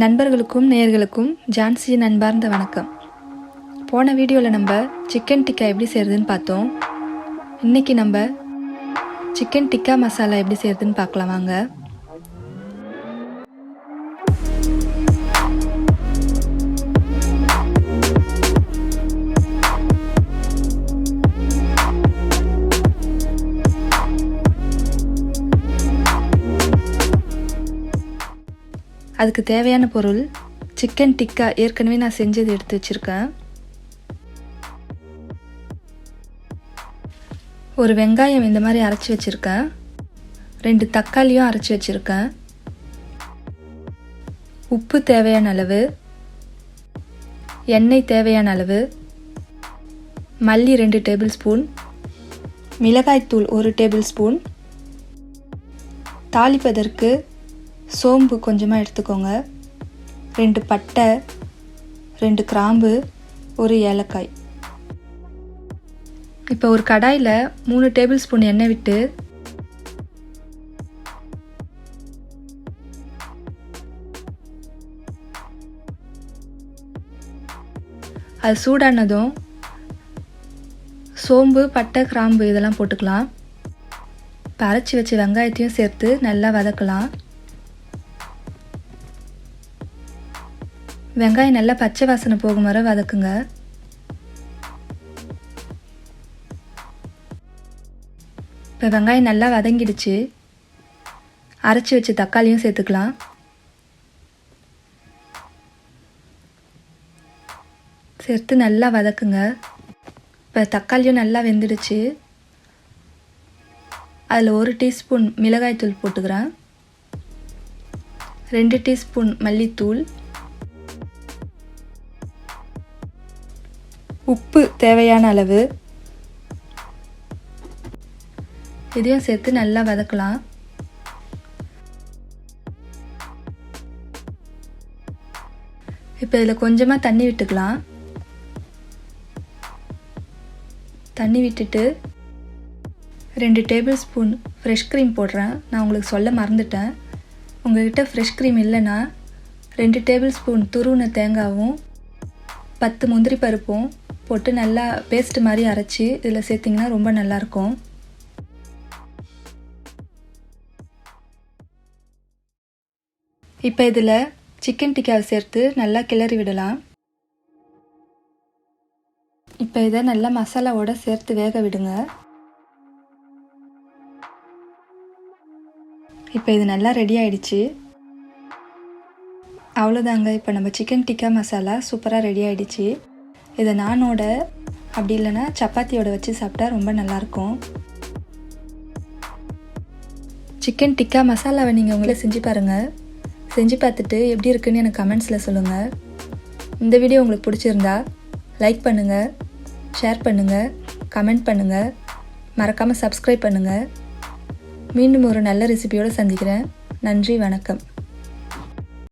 நண்பர்களுக்கும் நேயர்களுக்கும் ஜான்சியின் அன்பார்ந்த வணக்கம். போன வீடியோவில் நம்ம சிக்கன் டிக்கா எப்படி செய்கிறதுன்னு பார்த்தோம். இன்றைக்கி நம்ம சிக்கன் டிக்கா மசாலா எப்படி செய்கிறதுன்னு பார்க்கலாம் வாங்க. அதுக்கு தேவையான பொருள் சிக்கன் டிக்கா ஏற்கனவே நான் செஞ்சது எடுத்து வச்சுருக்கேன். ஒரு வெங்காயம் இந்த மாதிரி அரைச்சி வச்சுருக்கேன். 2 தக்காளியும் அரைச்சி வச்சுருக்கேன். உப்பு தேவையான அளவு, எண்ணெய் தேவையான அளவு, மல்லி 2 டேபிள் ஸ்பூன், மிளகாய்த்தூள் 1 டேபிள் ஸ்பூன், தாளிப்பதற்கு சோம்பு கொஞ்சமாக எடுத்துக்கோங்க, 2 பட்டை, 2 கிராம்பு, 1 ஏலக்காய். இப்போ ஒரு கடாயில் 3 டேபிள் ஸ்பூன் எண்ணெய் விட்டு அது சூடானதும் சோம்பு, பட்டை, கிராம்பு இதெல்லாம் போட்டுக்கலாம். இப்போ அரைச்சி வச்ச வெங்காயத்தையும் சேர்த்து நல்லா வதக்கலாம். வெங்காயம் நல்லா பச்சை வாசனை போகும் வரை வதக்குங்க. இப்போ வெங்காயம் நல்லா வதங்கிடுச்சு. அரைச்சி வச்ச தக்காளியும் சேர்த்துக்கலாம். சேர்த்து நல்லா வதக்குங்க. இப்போ தக்காளியும் நல்லா வெந்துடுச்சு. அதில் 1 டீஸ்பூன் மிளகாய்த்தூள் போட்டுக்கிறேன், 2 டீஸ்பூன் மல்லித்தூள், உப்பு தேவையான அளவு, இதையும் சேர்த்து நல்லா வதக்கலாம். இப்போ இதில் கொஞ்சமாக தண்ணி விட்டுக்கலாம். தண்ணி விட்டுட்டு 2 டேபிள் ஸ்பூன் ஃப்ரெஷ் க்ரீம் போடுறேன். நான் உங்களுக்கு சொல்ல மறந்துட்டேன். உங்கள்கிட்ட ஃப்ரெஷ் க்ரீம் இல்லைன்னா 2 டேபிள் ஸ்பூன் துருவின தேங்காவும் 10 முந்திரி பருப்பும் போட்டு நல்லா பேஸ்ட் மாதிரி அரைச்சி இதில் சேர்த்திங்கன்னா ரொம்ப நல்லாயிருக்கும். இப்போ இதில் சிக்கன் டிக்காவை சேர்த்து நல்லா கிளறி விடலாம். இப்போ இதை நல்லா மசாலாவோடு சேர்த்து வேக விடுங்க. இப்போ இது நல்லா ரெடி ஆயிடுச்சு. அவ்வளோதாங்க. இப்போ நம்ம சிக்கன் டிக்கா மசாலா சூப்பராக ரெடி ஆகிடுச்சு. இதை நானோட அப்படி இல்லைன்னா சப்பாத்தியோட வச்சு சாப்பிட்டா ரொம்ப நல்லாயிருக்கும். சிக்கன் டிக்கா மசாலாவை நீங்கள் உங்களே செஞ்சு பாருங்கள். செஞ்சு பார்த்துட்டு எப்படி இருக்குன்னு எனக்கு கமெண்ட்ஸில் சொல்லுங்கள். இந்த வீடியோ உங்களுக்கு பிடிச்சிருந்தா லைக் பண்ணுங்கள், ஷேர் பண்ணுங்கள், கமெண்ட் பண்ணுங்கள், மறக்காமல் சப்ஸ்கிரைப் பண்ணுங்கள். மீண்டும் ஒரு நல்ல ரெசிபியோடு சந்திக்கிறேன். நன்றி, வணக்கம்.